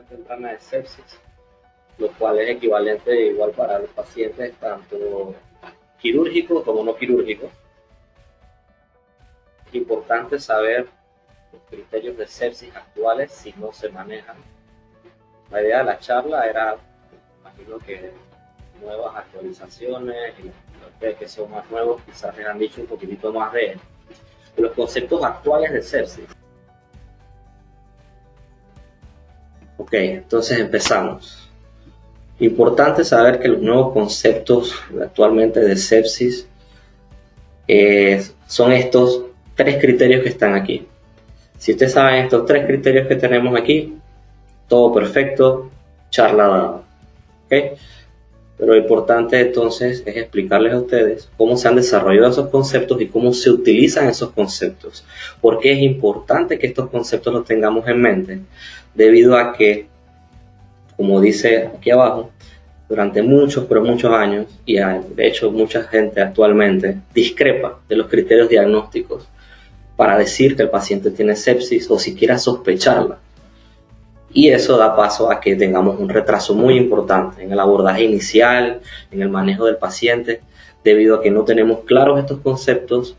temprana de sepsis, lo cual es equivalente igual para los pacientes tanto quirúrgicos como no quirúrgicos. Es importante saber los criterios de sepsis actuales si no se manejan. La idea de la charla era, imagino que nuevas actualizaciones, y ustedes que son más nuevos quizás les han dicho un poquitito más de los conceptos actuales de sepsis. Ok, entonces empezamos. Importante saber que los nuevos conceptos actualmente de sepsis son estos tres criterios que están aquí. Si ustedes saben estos tres criterios que tenemos aquí, todo perfecto, charla dada. ¿Okay? Pero lo importante entonces es explicarles a ustedes cómo se han desarrollado esos conceptos y cómo se utilizan esos conceptos. Porque es importante que estos conceptos los tengamos en mente, debido a que, como dice aquí abajo, durante muchos años, y de hecho mucha gente actualmente discrepa de los criterios diagnósticos para decir que el paciente tiene sepsis o siquiera sospecharla. Y eso da paso a que tengamos un retraso muy importante en el abordaje inicial, en el manejo del paciente, debido a que no tenemos claros estos conceptos,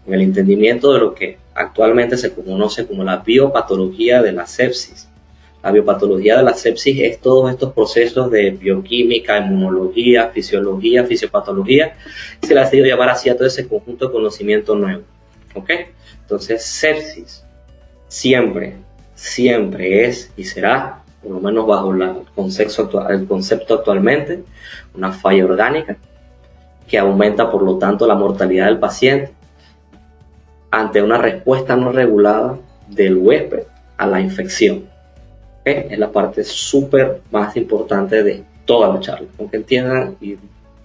en el entendimiento de lo que actualmente se conoce como la biopatología de la sepsis. La biopatología de la sepsis es todos estos procesos de bioquímica, inmunología, fisiología, fisiopatología, y se le ha sido llamar así a todo ese conjunto de conocimiento nuevo. ¿Ok? Entonces, sepsis siempre es y será, por lo menos bajo el concepto actualmente, una falla orgánica que aumenta por lo tanto la mortalidad del paciente ante una respuesta no regulada del huésped a la infección. ¿Okay? Es la parte súper más importante de toda la charla. Aunque entiendan y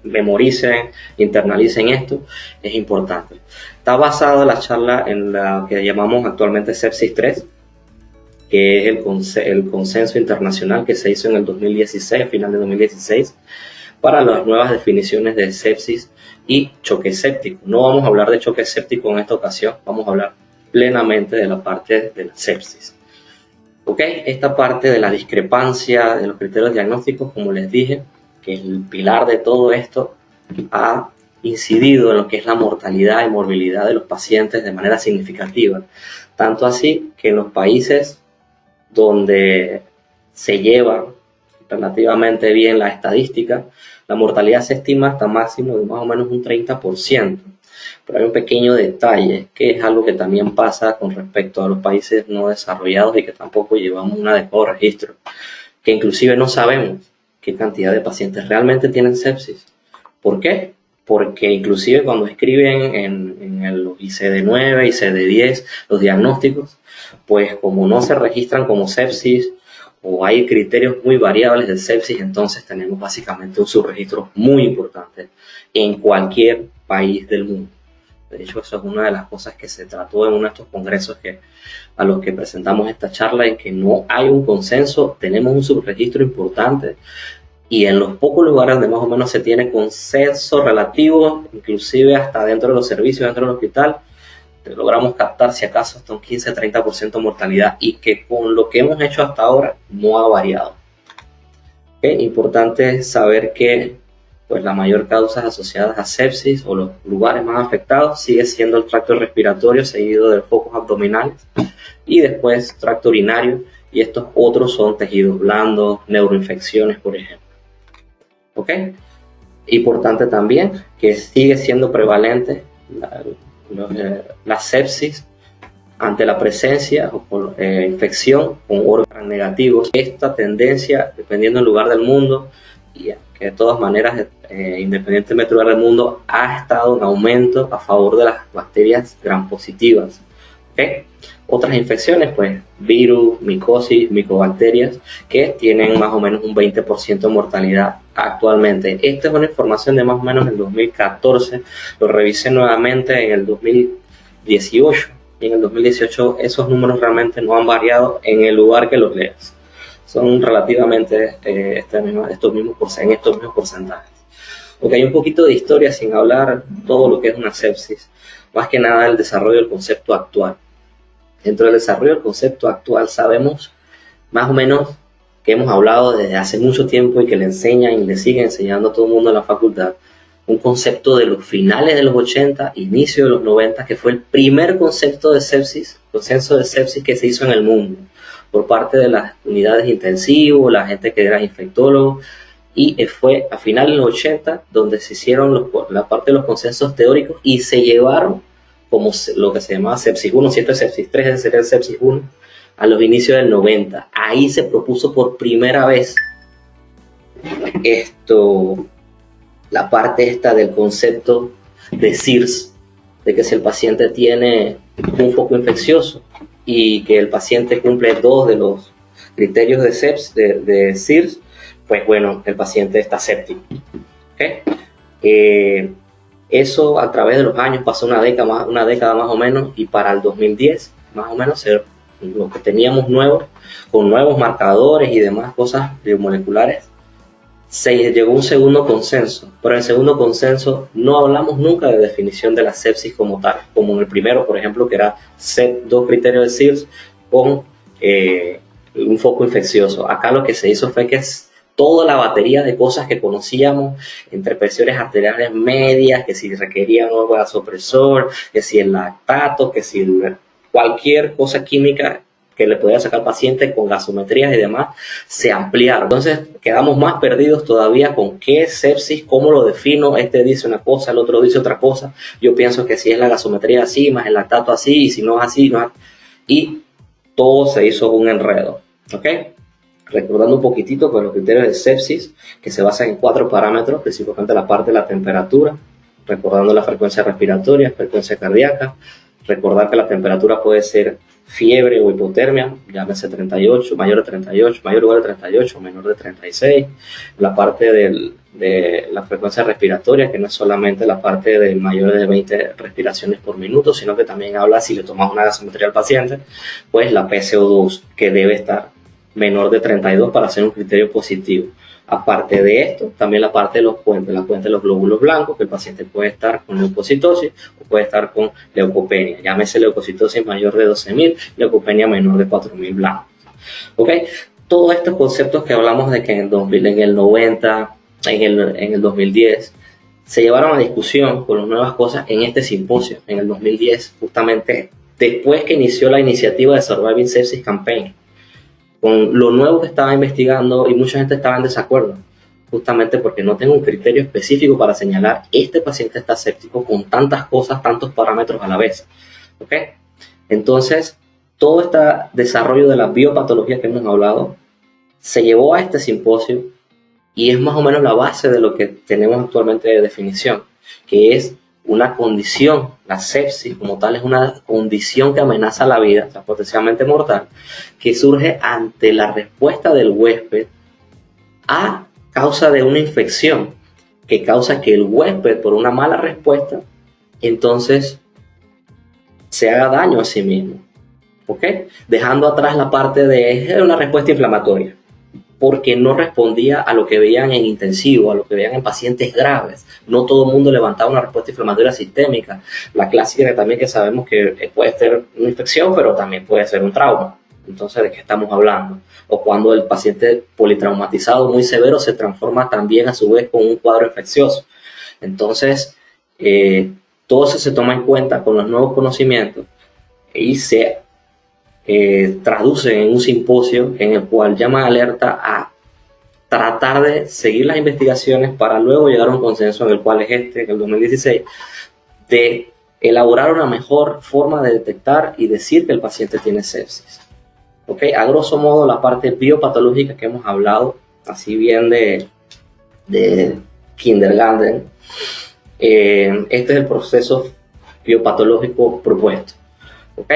memoricen, internalicen esto, es importante. Está basada la charla en la que llamamos actualmente sepsis 3, que es el consenso internacional que se hizo en el 2016, final de 2016, para las nuevas definiciones de sepsis y choque séptico. No vamos a hablar de choque séptico en esta ocasión, vamos a hablar plenamente de la parte de la sepsis. ¿Ok? Esta parte de la discrepancia de los criterios diagnósticos, como les dije, que es el pilar de todo esto, ha incidido en lo que es la mortalidad y morbilidad de los pacientes de manera significativa. Tanto así que en los países donde se lleva relativamente bien la estadística, la mortalidad se estima hasta máximo de más o menos un 30%. Pero hay un pequeño detalle, que es algo que también pasa con respecto a los países no desarrollados y que tampoco llevamos un adecuado registro, que inclusive no sabemos qué cantidad de pacientes realmente tienen sepsis. ¿Por qué? Porque inclusive cuando escriben en el ICD-9, ICD-10, los diagnósticos, pues como no se registran como sepsis o hay criterios muy variables de sepsis, entonces tenemos básicamente un subregistro muy importante en cualquier país del mundo. De hecho, eso es una de las cosas que se trató en uno de estos congresos a los que presentamos esta charla, en que no hay un consenso, tenemos un subregistro importante y en los pocos lugares donde más o menos se tiene consenso relativo, inclusive hasta dentro de los servicios, dentro del hospital, logramos captar si acaso hasta un 15-30% de mortalidad y que con lo que hemos hecho hasta ahora no ha variado. ¿Okay? Importante saber que pues las mayores causas asociadas a sepsis o los lugares más afectados sigue siendo el tracto respiratorio seguido de focos abdominales y después tracto urinario, y estos otros son tejidos blandos, neuroinfecciones, por ejemplo. ¿Ok? Importante también que sigue siendo prevalente la sepsis ante la presencia o por infección con órganos negativos. Esta tendencia, dependiendo del lugar del mundo, y que de todas maneras, independientemente del lugar del mundo, ha estado en aumento a favor de las bacterias gram positivas. ¿Okay? Otras infecciones, pues virus, micosis, micobacterias, que tienen más o menos un 20% de mortalidad actualmente. Esta es una información de más o menos en el 2014, lo revisé nuevamente en el 2018, y en el 2018 esos números realmente no han variado en el lugar que los leas. Son relativamente en estos mismos porcentajes. Porque hay un poquito de historia sin hablar todo lo que es una sepsis, más que nada el desarrollo del concepto actual. Dentro del desarrollo del concepto actual sabemos más o menos que hemos hablado desde hace mucho tiempo y que le enseñan y le siguen enseñando a todo el mundo en la facultad, un concepto de los finales de los 80, inicio de los 90, que fue el primer concepto de sepsis, consenso de sepsis que se hizo en el mundo por parte de las unidades intensivas, la gente que era infectólogo, y fue a finales de los 80 donde se hicieron la parte de los consensos teóricos y se llevaron como lo que se llamaba sepsis 1, si esto es sepsis 3, ese sería el sepsis 1, a los inicios del 90. Ahí se propuso por primera vez la parte esta del concepto de SIRS, de que si el paciente tiene un foco infeccioso y que el paciente cumple 2 de los criterios de SIRS, pues bueno, el paciente está séptico. ¿Okay? Eso a través de los años pasó una década más o menos, y para el 2010 más o menos lo que teníamos nuevo, con nuevos marcadores y demás cosas biomoleculares, se llegó a un segundo consenso. Pero en el segundo consenso no hablamos nunca de definición de la sepsis como tal, como en el primero, por ejemplo, que era 2 criterios de SIRS con un foco infeccioso. Acá lo que se hizo fue que toda la batería de cosas que conocíamos, entre presiones arteriales medias, que si requerían un vasopresor, que si el lactato, que si cualquier cosa química que le podía sacar al paciente con gasometrías y demás, se ampliaron. Entonces quedamos más perdidos todavía con qué es sepsis, cómo lo defino. Este dice una cosa, el otro dice otra cosa. Yo pienso que si es la gasometría así, más el lactato así, y si no es así, no es. Y todo se hizo un enredo. ¿Ok? Recordando un poquitito con los criterios de sepsis, que se basan en 4 parámetros, principalmente la parte de la temperatura, recordando la frecuencia respiratoria, frecuencia cardíaca, recordar que la temperatura puede ser fiebre o hipotermia, llámese 38, mayor de 38, mayor o igual de 38, menor de 36, la parte de la frecuencia respiratoria, que no es solamente la parte de mayores de 20 respiraciones por minuto, sino que también habla, si le tomamos una gasometría al paciente, pues la PCO2, que debe estar menor de 32 para hacer un criterio positivo. Aparte de esto, también la parte de los puentes, la cuenta de los glóbulos blancos, que el paciente puede estar con leucocitosis o puede estar con leucopenia. Llámese leucocitosis mayor de 12.000, leucopenia menor de 4.000 blancos. ¿Ok? Todos estos conceptos que hablamos de que en el 90, en el 2010, se llevaron a discusión con las nuevas cosas en este simposio, en el 2010, justamente después que inició la iniciativa de Surviving Sepsis Campaign, con lo nuevo que estaba investigando, y mucha gente estaba en desacuerdo, justamente porque no tengo un criterio específico para señalar este paciente está séptico con tantas cosas, tantos parámetros a la vez. ¿Ok? Entonces, todo este desarrollo de la biopatología que hemos hablado se llevó a este simposio y es más o menos la base de lo que tenemos actualmente de definición, que es una condición. La sepsis como tal es una condición que amenaza la vida, o sea, potencialmente mortal, que surge ante la respuesta del huésped a causa de una infección, que causa que el huésped, por una mala respuesta, entonces se haga daño a sí mismo. ¿Ok? Dejando atrás la parte de una respuesta inflamatoria, porque no respondía a lo que veían en intensivo, a lo que veían en pacientes graves. No todo el mundo levantaba una respuesta inflamatoria sistémica. La clásica también, que sabemos que puede ser una infección, pero también puede ser un trauma. Entonces, ¿de qué estamos hablando? O cuando el paciente politraumatizado muy severo se transforma también a su vez con un cuadro infeccioso. Entonces, todo eso se toma en cuenta con los nuevos conocimientos y se traduce en un simposio en el cual llama alerta a tratar de seguir las investigaciones para luego llegar a un consenso, en el cual es en el 2016, de elaborar una mejor forma de detectar y decir que el paciente tiene sepsis. ¿Ok? A grosso modo, la parte biopatológica que hemos hablado, así bien de kindergarten, este es el proceso biopatológico propuesto. ¿Ok?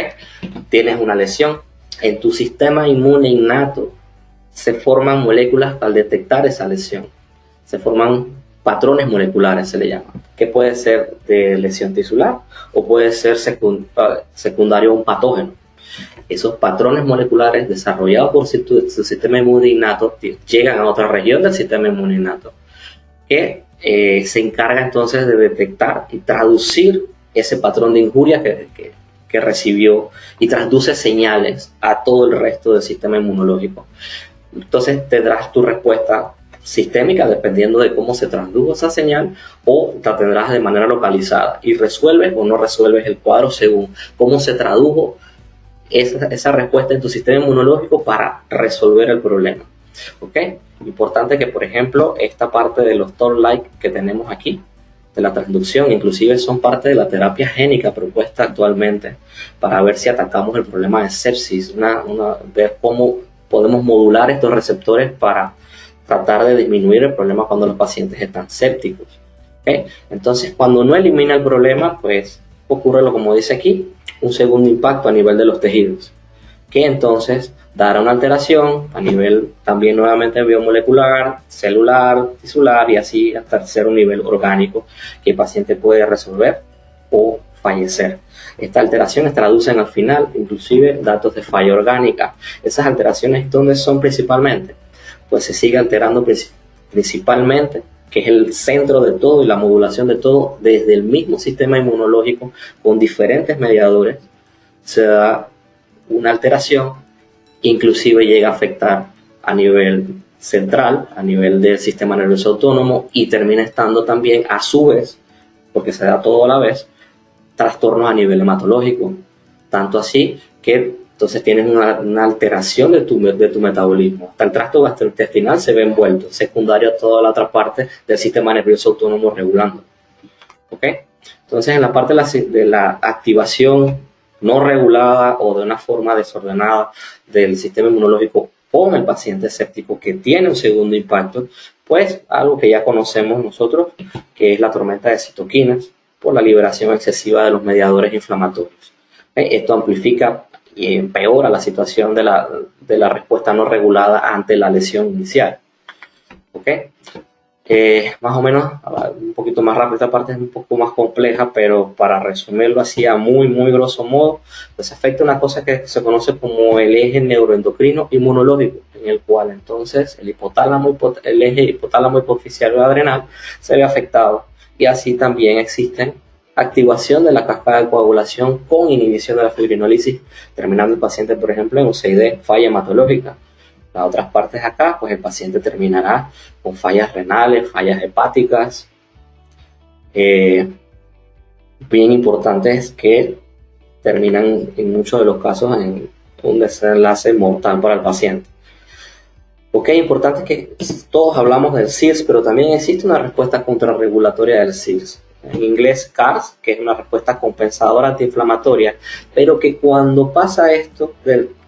Tienes una lesión en tu sistema inmune innato, se forman moléculas al detectar esa lesión, se forman patrones moleculares, se le llama, que puede ser de lesión tisular o puede ser secundario a un patógeno. Esos patrones moleculares desarrollados por su sistema inmune innato llegan a otra región del sistema inmune innato, que se encarga entonces de detectar y traducir ese patrón de injuria que recibió, y traduce señales a todo el resto del sistema inmunológico. entonces tendrás tu respuesta sistémica dependiendo de cómo se tradujo esa señal, o la tendrás de manera localizada y resuelves o no resuelves el cuadro según cómo se tradujo esa respuesta en tu sistema inmunológico para resolver el problema. ¿Ok? Importante que, por ejemplo, esta parte de los TOR-like que tenemos aquí, de la transducción, inclusive son parte de la terapia génica propuesta actualmente para ver si atacamos el problema de sepsis, ver cómo podemos modular estos receptores para tratar de disminuir el problema cuando los pacientes están sépticos. ¿Okay? Entonces, cuando no elimina el problema, pues ocurre lo como dice aquí, un segundo impacto a nivel de los tejidos, que entonces dará una alteración a nivel también nuevamente biomolecular, celular, tisular y así hasta ser un nivel orgánico que el paciente puede resolver o fallecer. Esta alteración se traduce al final inclusive datos de falla orgánica. Esas alteraciones, ¿dónde son principalmente? Pues se sigue alterando principalmente, que es el centro de todo y la modulación de todo, desde el mismo sistema inmunológico con diferentes mediadores, se da una alteración, inclusive llega a afectar a nivel central, a nivel del sistema nervioso autónomo, y termina estando también a su vez, porque se da todo a la vez, trastornos a nivel hematológico, tanto así que entonces tienes una alteración de tu metabolismo. Hasta el tracto gastrointestinal se ve envuelto, secundario a toda la otra parte del sistema nervioso autónomo regulando. ¿Ok? Entonces, en la parte de la activación no regulada o de una forma desordenada del sistema inmunológico con el paciente séptico que tiene un segundo impacto, pues algo que ya conocemos nosotros, que es la tormenta de citoquinas por la liberación excesiva de los mediadores inflamatorios. Esto amplifica y empeora la situación de la respuesta no regulada ante la lesión inicial. ¿Ok? Más o menos, un poquito más rápido, esta parte es un poco más compleja, pero para resumirlo así a muy grosso modo, pues afecta una cosa que se conoce como el eje neuroendocrino inmunológico, en el cual entonces el eje hipotálamo hipofisiario adrenal se ve afectado, y así también existen activación de la cascada de coagulación con inhibición de la fibrinólisis, terminando el paciente, por ejemplo, en UCID, falla hematológica. Las otras partes acá, pues el paciente terminará con fallas renales, fallas hepáticas, bien importantes, que terminan en muchos de los casos en un desenlace mortal para el paciente. Ok, importante que todos hablamos del CIRS, pero también existe una respuesta contrarregulatoria del CIRS. En inglés CARS, que es una respuesta compensadora antiinflamatoria, pero que cuando pasa esto,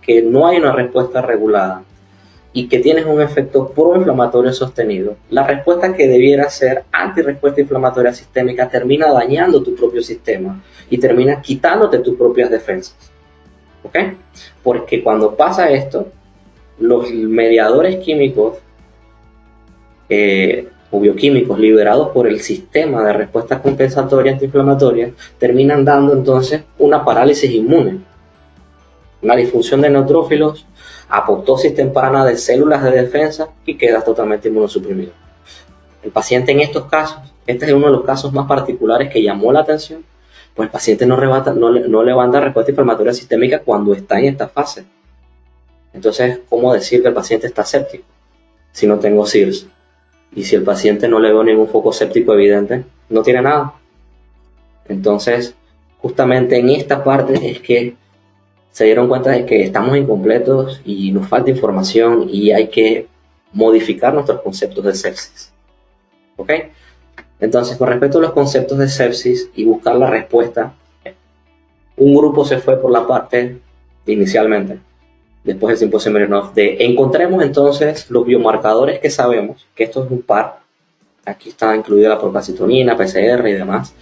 que no hay una respuesta regulada y que tienes un efecto proinflamatorio sostenido, la respuesta que debiera ser antirrespuesta inflamatoria sistémica termina dañando tu propio sistema y termina quitándote tus propias defensas. ¿Ok? Porque cuando pasa esto, los mediadores químicos o bioquímicos liberados por el sistema de respuesta compensatoria antiinflamatoria terminan dando entonces una parálisis inmune, una disfunción de neutrófilos, apoptosis temprana de células de defensa y quedas totalmente inmunosuprimido. El paciente en estos casos, este es uno de los casos más particulares que llamó la atención, pues el paciente no levanta respuesta inflamatoria sistémica cuando está en esta fase. Entonces, ¿cómo decir que el paciente está séptico si no tengo CIRS? Y si el paciente no le veo ningún foco séptico evidente, no tiene nada. Entonces, justamente en esta parte es que se dieron cuenta de que estamos incompletos y nos falta información y hay que modificar nuestros conceptos de sepsis. ¿Ok? Entonces, con respecto a los conceptos de sepsis y buscar la respuesta, un grupo se fue por la parte inicialmente, después del simposio Smirnov, de encontremos entonces los biomarcadores que sabemos, que esto es un par, aquí está incluida la procalcitonina, PCR y demás,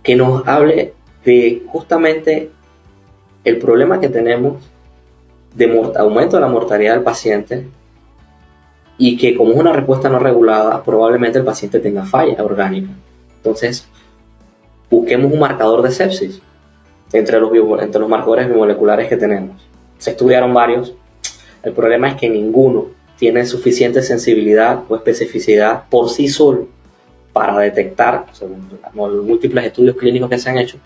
que nos hable de justamente el problema que tenemos de aumento de la mortalidad del paciente, y que como es una respuesta no regulada, probablemente el paciente tenga falla orgánica. Entonces, busquemos un marcador de sepsis entre los marcadores biomoleculares que tenemos. Se estudiaron varios. El problema es que ninguno tiene suficiente sensibilidad o especificidad por sí solo para detectar, según los múltiples estudios clínicos que se han hecho,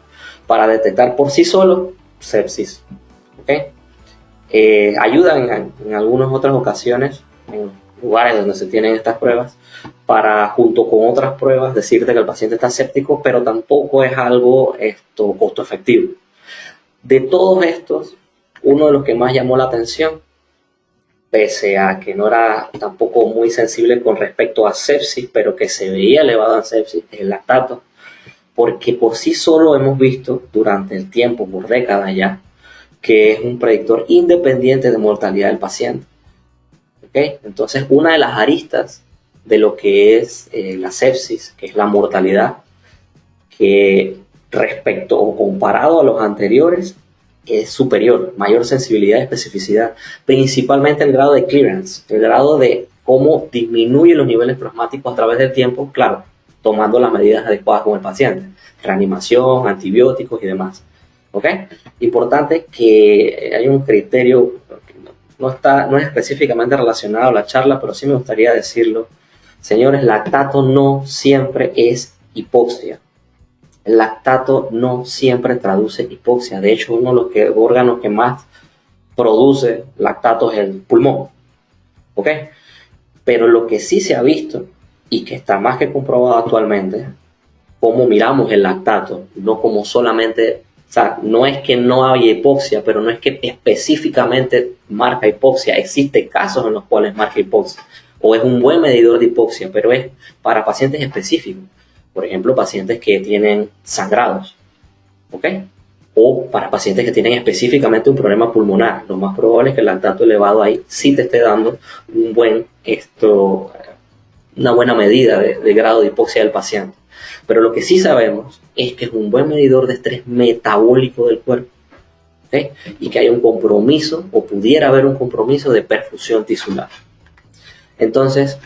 para detectar por sí solo sepsis. ¿Okay? ayudan en algunas otras ocasiones, en lugares donde se tienen estas pruebas, para, junto con otras pruebas, decirte que el paciente está séptico, pero tampoco es algo costo efectivo. De todos estos, uno de los que más llamó la atención, pese a que no era tampoco muy sensible con respecto a sepsis, pero que se veía elevado en sepsis, es el lactato, porque por sí solo hemos visto durante el tiempo, por décadas ya, que es un predictor independiente de mortalidad del paciente. ¿Okay? Entonces, una de las aristas de lo que es la sepsis, que es la mortalidad, que respecto o comparado a los anteriores, es superior, mayor sensibilidad y especificidad, principalmente el grado de clearance, el grado de cómo disminuye los niveles plasmáticos a través del tiempo, claro, tomando las medidas adecuadas con el paciente, reanimación, antibióticos y demás. ¿Ok? Importante que hay un criterio, no es específicamente relacionado a la charla, pero sí me gustaría decirlo. Señores, lactato no siempre es hipoxia. El lactato no siempre traduce hipoxia. De hecho, uno de los órganos que más produce lactato es el pulmón. ¿Ok? Pero lo que sí se ha visto y que está más que comprobado actualmente, cómo miramos el lactato, no como solamente, o sea, no es que no haya hipoxia, pero no es que específicamente marca hipoxia. Existen casos en los cuales marca hipoxia, o es un buen medidor de hipoxia, pero es para pacientes específicos. Por ejemplo, pacientes que tienen sangrados, ¿ok? O para pacientes que tienen específicamente un problema pulmonar. Lo más probable es que el lactato elevado ahí sí te esté dando una buena medida de grado de hipoxia del paciente. Pero lo que sí sabemos es que es un buen medidor de estrés metabólico del cuerpo, ¿okay? Y que hay un compromiso, o pudiera haber un compromiso de perfusión tisular. Entonces,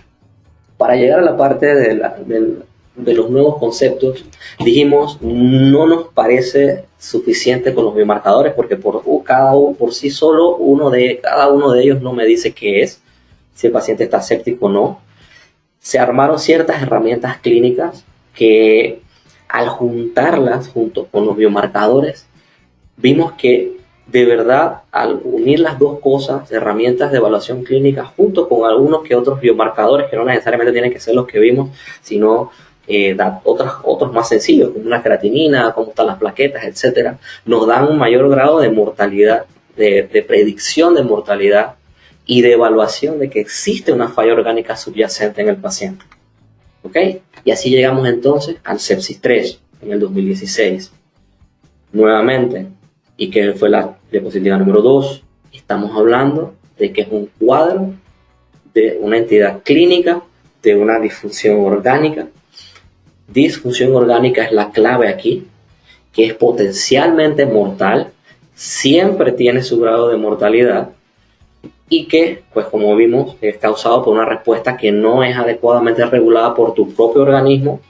para llegar a la parte de los nuevos conceptos, dijimos, no nos parece suficiente con los biomarcadores, porque por sí solo cada uno de ellos no me dice qué es, si el paciente está séptico o no. Se armaron ciertas herramientas clínicas que, al juntarlas junto con los biomarcadores, vimos que de verdad, al unir las dos cosas, herramientas de evaluación clínica junto con algunos que otros biomarcadores, que no necesariamente tienen que ser los que vimos, sino otros más sencillos, como una creatinina, cómo están las plaquetas, etcétera, nos dan un mayor grado de mortalidad, de predicción de mortalidad y de evaluación de que existe una falla orgánica subyacente en el paciente. ¿Ok? Y así llegamos entonces al sepsis 3 en el 2016. Nuevamente, y que fue la diapositiva número 2, estamos hablando de que es un cuadro de una entidad clínica de una disfunción orgánica. Disfunción orgánica es la clave aquí, que es potencialmente mortal, siempre tiene su grado de mortalidad y que, pues como vimos, es causado por una respuesta que no es adecuadamente regulada por tu propio organismo,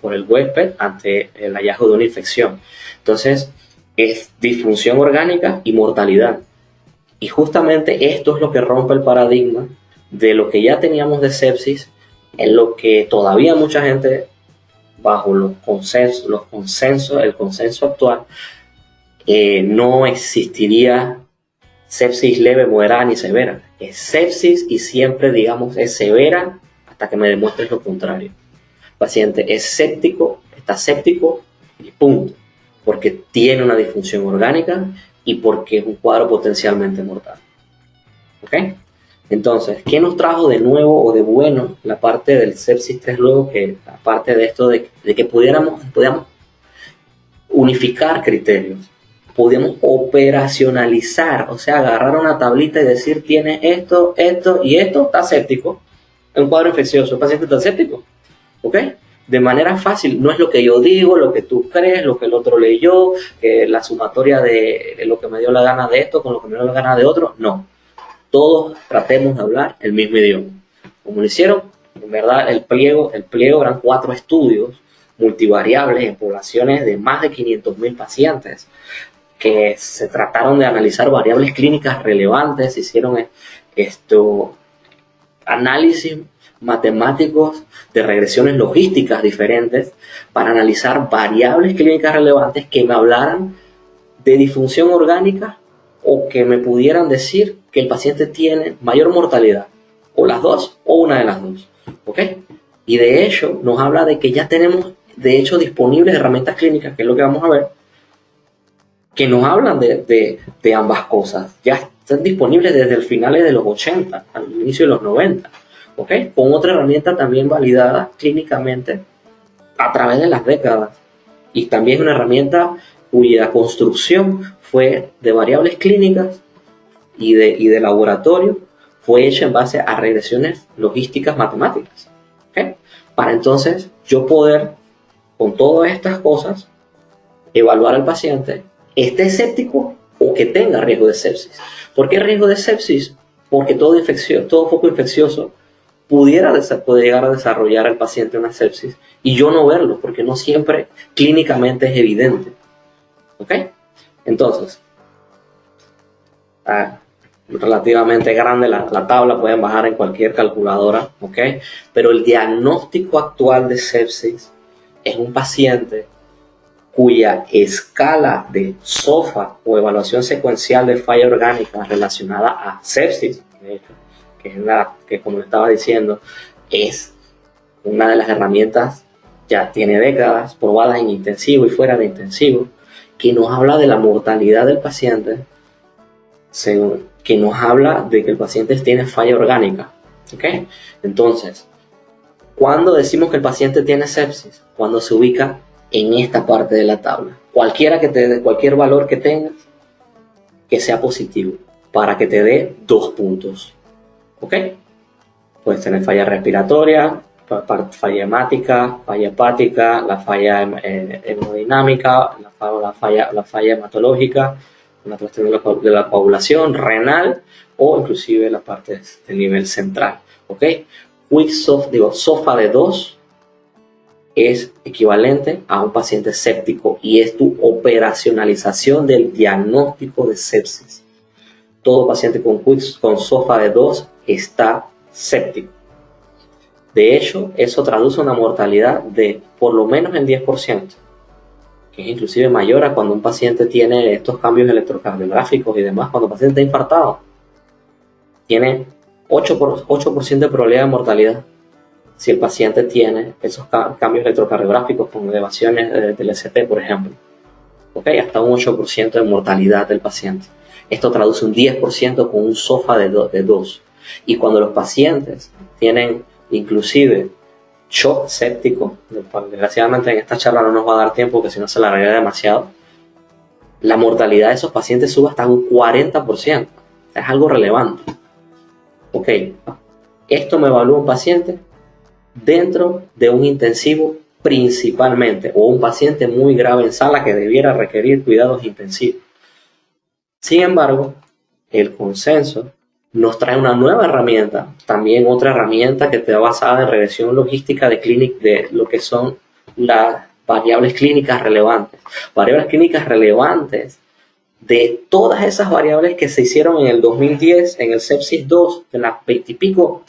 por el huésped, ante el hallazgo de una infección. Entonces, es disfunción orgánica y mortalidad. Y justamente esto es lo que rompe el paradigma de lo que ya teníamos de sepsis, en lo que todavía mucha gente, bajo el consenso actual, no existiría sepsis leve, moderada ni severa. Es sepsis y siempre, digamos, es severa hasta que me demuestres lo contrario. El paciente es séptico, está séptico y punto. Porque tiene una disfunción orgánica y porque es un cuadro potencialmente mortal. ¿Ok? Entonces, ¿qué nos trajo de nuevo o de bueno la parte del sepsis 3 luego? Que aparte de esto de que podíamos unificar criterios, podíamos operacionalizar, o sea, agarrar una tablita y decir, tiene esto, esto y esto, está séptico, un cuadro infeccioso, el paciente está séptico, ¿ok? De manera fácil, no es lo que yo digo, lo que tú crees, lo que el otro leyó, la sumatoria de lo que me dio la gana de esto con lo que me dio la gana de otro, no. Todos tratemos de hablar el mismo idioma. Como lo hicieron, en verdad, el pliego eran 4 estudios multivariables en poblaciones de más de 500.000 pacientes, que se trataron de analizar variables clínicas relevantes, se hicieron análisis matemáticos de regresiones logísticas diferentes para analizar variables clínicas relevantes que me hablaran de disfunción orgánica o que me pudieran decir que el paciente tiene mayor mortalidad, o las dos o una de las dos, ¿ok? Y de hecho nos habla de que ya tenemos de hecho disponibles herramientas clínicas, que es lo que vamos a ver, que nos hablan de ambas cosas. Ya están disponibles desde el finales de los 80 al inicio de los 90, ¿ok? Con otra herramienta también validada clínicamente a través de las décadas, y también una herramienta cuya construcción fue de variables clínicas y de laboratorio, fue hecha en base a regresiones logísticas matemáticas, ¿ok? Para entonces yo poder, con todas estas cosas, evaluar al paciente, esté escéptico o que tenga riesgo de sepsis. ¿Por qué riesgo de sepsis? Porque todo foco infeccioso puede llegar a desarrollar al paciente una sepsis y yo no verlo, porque no siempre clínicamente es evidente, ¿ok? Entonces, relativamente grande la tabla, pueden bajar en cualquier calculadora, ¿ok? Pero el diagnóstico actual de sepsis es un paciente cuya escala de SOFA o evaluación secuencial de falla orgánica relacionada a sepsis, de hecho, que como estaba diciendo, es una de las herramientas, ya tiene décadas probadas en intensivo y fuera de intensivo, que nos habla de la mortalidad del paciente, que nos habla de que el paciente tiene falla orgánica, ¿ok? Entonces, ¿cuándo decimos que el paciente tiene sepsis? Cuando se ubica en esta parte de la tabla. Cualquier valor que tengas, que sea positivo, para que te dé 2 puntos, ¿ok? Puedes tener falla respiratoria, falla hemática, falla hepática, la falla hemodinámica, la falla hematológica, una cuestión de la coagulación renal, o inclusive la parte del nivel central, ¿ok? SOFA de 2 es equivalente a un paciente séptico y es tu operacionalización del diagnóstico de sepsis. Todo paciente con SOFA de 2 está séptico. De hecho, eso traduce una mortalidad de por lo menos el 10%, que es inclusive mayor a cuando un paciente tiene estos cambios electrocardiográficos y demás. Cuando el paciente está infartado, tiene 8% de probabilidad de mortalidad. Si el paciente tiene esos cambios electrocardiográficos con elevaciones del ST, por ejemplo, ¿okay? Hasta un 8% de mortalidad del paciente. Esto traduce un 10% con un SOFA de 2. Y cuando los pacientes tienen inclusive shock séptico, desgraciadamente en esta charla no nos va a dar tiempo, porque si no se alargaría demasiado, la mortalidad de esos pacientes sube hasta un 40%. Es algo relevante. Ok, esto me evalúa un paciente dentro de un intensivo principalmente, o un paciente muy grave en sala que debiera requerir cuidados intensivos. Sin embargo, el consenso nos trae una nueva herramienta, también otra herramienta que está basada en regresión logística de lo que son las variables clínicas relevantes. Variables clínicas relevantes de todas esas variables que se hicieron en el 2010, en el sepsis 2, de las 20 y pico,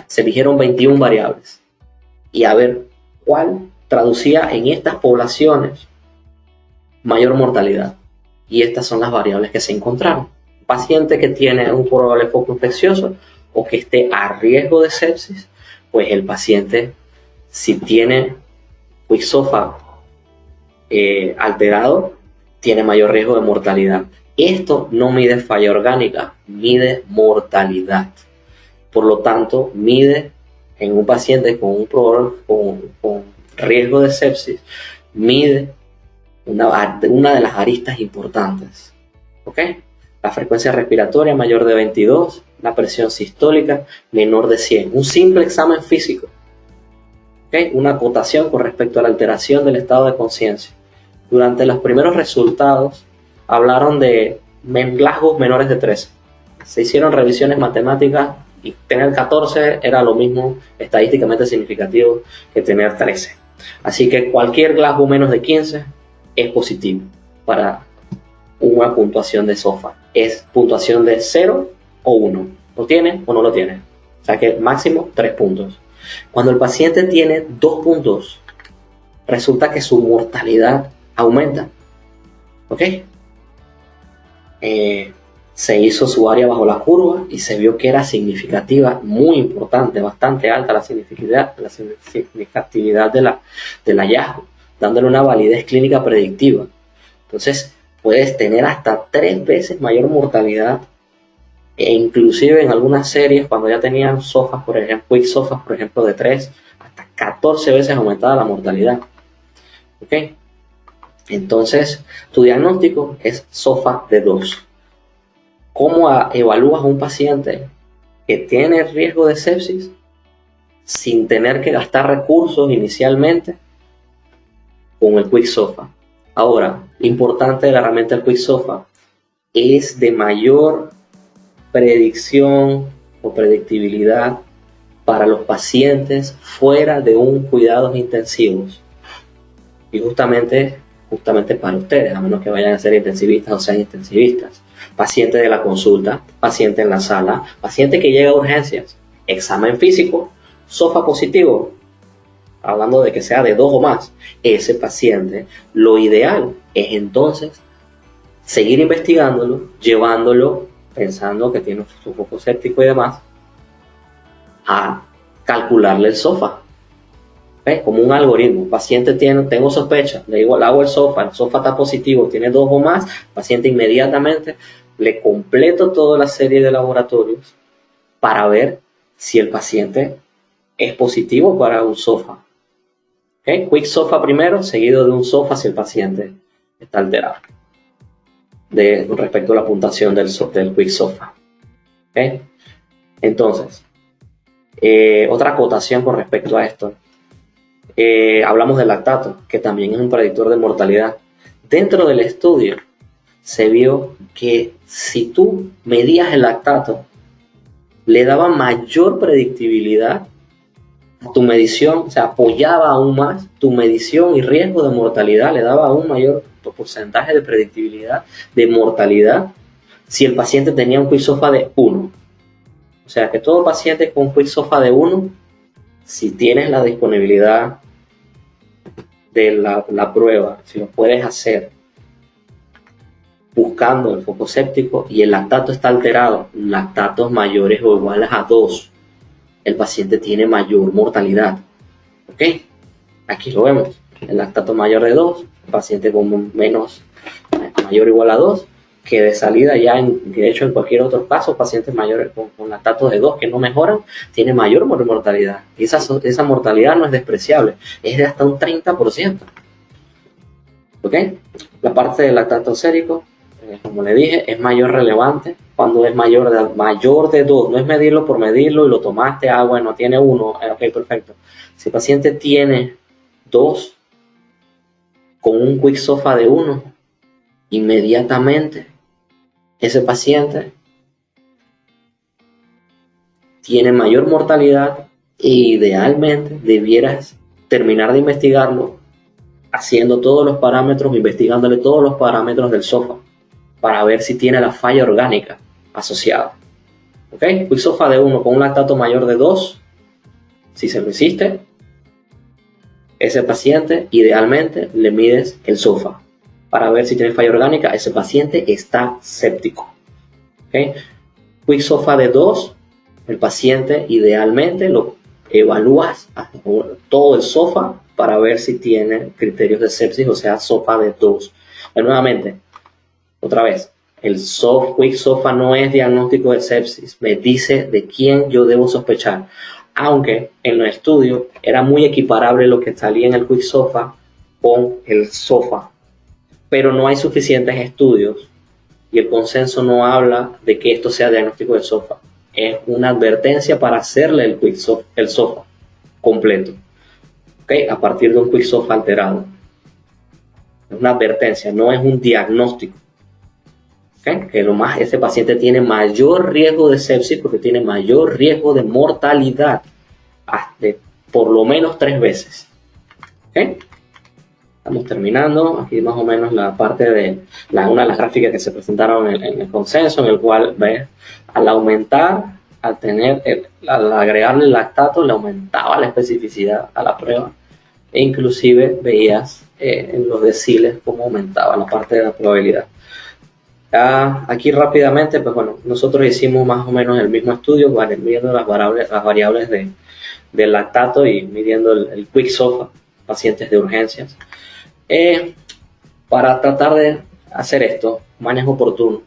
se eligieron 21 variables. Y a ver cuál traducía en estas poblaciones mayor mortalidad. Y estas son las variables que se encontraron. Paciente que tiene un probable foco infeccioso o que esté a riesgo de sepsis, pues el paciente, si tiene SOFA alterado, tiene mayor riesgo de mortalidad. Esto no mide falla orgánica, mide mortalidad. Por lo tanto, mide en un paciente con riesgo de sepsis, mide una de las aristas importantes. ¿Ok? La frecuencia respiratoria mayor de 22, la presión sistólica menor de 100. Un simple examen físico. ¿Ok? Una acotación con respecto a la alteración del estado de conciencia. Durante los primeros resultados hablaron de rasgos menores de 13. Se hicieron revisiones matemáticas y tener 14 era lo mismo estadísticamente significativo que tener 13. Así que cualquier Glasgow menos de 15 es positivo para una puntuación de SOFA. Es puntuación de 0 o 1. ¿Lo tiene o no lo tiene? O sea que máximo 3 puntos. Cuando el paciente tiene 2 puntos, resulta que su mortalidad aumenta. ¿Ok? se hizo su área bajo la curva y se vio que era significativa, muy importante, bastante alta la significatividad del hallazgo, dándole una validez clínica predictiva. Entonces, puedes tener hasta 3 veces mayor mortalidad, e inclusive en algunas series, cuando ya tenían SOFAs, por ejemplo, quick SOFAs, por ejemplo, de 3, hasta 14 veces aumentada la mortalidad. ¿Ok? Entonces, tu diagnóstico es SOFA de 2. ¿Cómo evalúas a un paciente que tiene riesgo de sepsis sin tener que gastar recursos inicialmente? Con el quick SOFA. Ahora, importante de la herramienta del quick SOFA, es de mayor predicción o predictibilidad para los pacientes fuera de un cuidados intensivos, y justamente para ustedes, a menos que vayan a ser intensivistas o sean intensivistas. Paciente de la consulta, paciente en la sala, paciente que llega a urgencias, examen físico, SOFA positivo, hablando de que sea de 2 o más, ese paciente, lo ideal es entonces seguir investigándolo, llevándolo, pensando que tiene su foco séptico y demás, a calcularle el SOFA. ¿Ves? Como un algoritmo. Paciente tengo sospecha, le hago el SOFA está positivo, tiene 2 o más, paciente inmediatamente le completo toda la serie de laboratorios para ver si el paciente es positivo para un SOFA. ¿Okay? Quick SOFA primero, seguido de un SOFA si el paciente está alterado con respecto a la puntuación del Quick SOFA. ¿Okay? Entonces, otra acotación con respecto a esto. Hablamos del lactato, que también es un predictor de mortalidad. Dentro del estudio se vio que si tú medías el lactato, le daba mayor predictibilidad a tu medición, o sea, apoyaba aún más tu medición y riesgo de mortalidad, le daba un mayor porcentaje de predictibilidad de mortalidad si el paciente tenía un quick SOFA de 1. O sea, que todo paciente con quick SOFA de 1, si tienes la disponibilidad de la prueba, si lo puedes hacer buscando el foco séptico y el lactato está alterado, lactatos mayores o iguales a 2, el paciente tiene mayor mortalidad. ¿Ok? Aquí lo vemos. El lactato mayor de 2, el paciente con mayor o igual a 2, que de salida ya, de hecho en cualquier otro caso, pacientes mayores con lactato de 2 que no mejoran, tiene mayor mortalidad. Y esa mortalidad no es despreciable, es de hasta un 30%. ¿Ok? La parte del lactato sérico, como le dije, es mayor relevante cuando es mayor de 2. No es medirlo por medirlo y lo tomaste, bueno, tiene 1, ok, perfecto. Si el paciente tiene 2 con un quick SOFA de 1, inmediatamente ese paciente tiene mayor mortalidad e idealmente debieras terminar de investigarlo haciendo todos los parámetros, investigándole todos los parámetros del SOFA para ver si tiene la falla orgánica asociada. ¿Ok? Quick SOFA de 1 con un lactato mayor de 2, si se lo hiciste, ese paciente idealmente le mides el SOFA para ver si tiene falla orgánica, ese paciente está séptico. ¿Okay? Quick SOFA de 2, el paciente idealmente lo evalúas todo el SOFA para ver si tiene criterios de sepsis, o sea, SOFA de 2. Pero nuevamente, otra vez, el Quick SOFA no es diagnóstico de sepsis, me dice de quién yo debo sospechar. Aunque en el estudio era muy equiparable lo que salía en el Quick SOFA con el SOFA, pero no hay suficientes estudios y el consenso no habla de que esto sea diagnóstico de SOFA. Es una advertencia para hacerle el SOFA completo, ¿okay? A partir de un Quick SOFA alterado. Es una advertencia, no es un diagnóstico. ¿Okay? Que ese paciente tiene mayor riesgo de sepsis porque tiene mayor riesgo de mortalidad, de por lo menos 3 veces. ¿Okay? Estamos terminando. Aquí más o menos la parte de una de las gráficas que se presentaron en el consenso, en el cual ¿ves? Al aumentar, al agregarle el lactato, le aumentaba la especificidad a la prueba e inclusive veías en los deciles cómo aumentaba la parte de la probabilidad. Aquí rápidamente, pues bueno, nosotros hicimos más o menos el mismo estudio, midiendo las variables del lactato y midiendo el quick SOFA, pacientes de urgencias. Para tratar de hacer esto, manejo oportuno,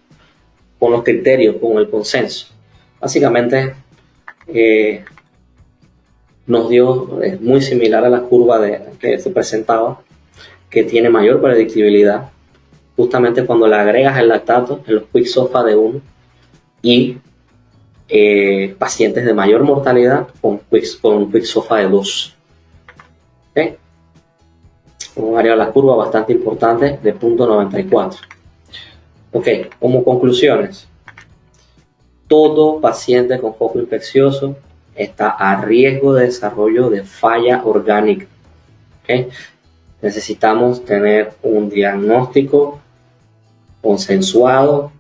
con los criterios, con el consenso. Básicamente, nos dio, es muy similar a la curva que se presentaba, que tiene mayor predictibilidad, justamente cuando le agregas el lactato en los quick SOFA de 1 y pacientes de mayor mortalidad con quick SOFA de 2. ¿Okay? Vamos a variar la curva bastante importante de 0.94. Ok, como conclusiones, todo paciente con foco infeccioso está a riesgo de desarrollo de falla orgánica. ¿Okay? Necesitamos tener un diagnóstico consensuado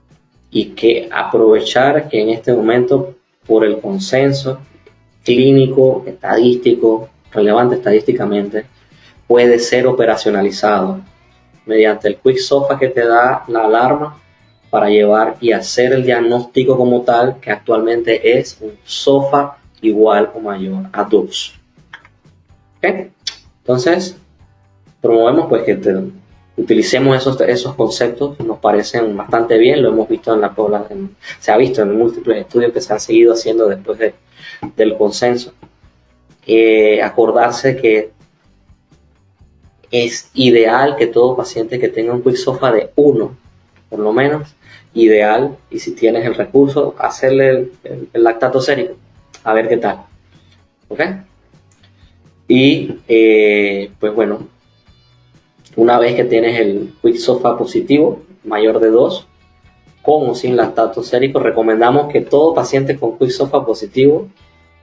y que aprovechar que en este momento, por el consenso clínico, estadístico, relevante estadísticamente, puede ser operacionalizado mediante el quick SOFA que te da la alarma para llevar y hacer el diagnóstico como tal, que actualmente es un SOFA igual o mayor a 2. ¿Okay? Entonces, promovemos pues que utilicemos esos conceptos, nos parecen bastante bien, lo hemos visto se ha visto en múltiples estudios que se han seguido haciendo después del consenso. Acordarse que es ideal que todo paciente que tenga un quick SOFA de 1, por lo menos, ideal, y si tienes el recurso, hacerle el lactato sérico, a ver qué tal. ¿Ok? Y pues bueno, una vez que tienes el quick SOFA positivo, mayor de 2, con o sin lactato sérico, recomendamos que todo paciente con quick SOFA positivo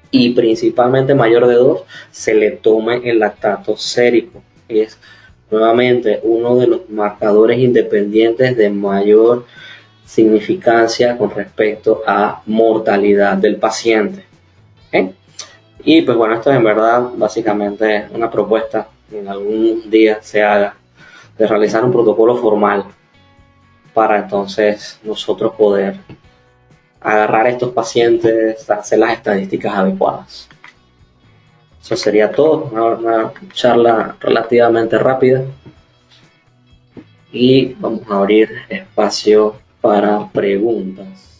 y principalmente mayor de 2 se le tome el lactato sérico. Es nuevamente uno de los marcadores independientes de mayor significancia con respecto a mortalidad del paciente. ¿Okay? Y pues bueno, esto es en verdad básicamente una propuesta que en algún día se haga de realizar un protocolo formal para entonces nosotros poder agarrar a estos pacientes, hacer las estadísticas adecuadas. Eso sería todo, una charla relativamente rápida y vamos a abrir espacio para preguntas.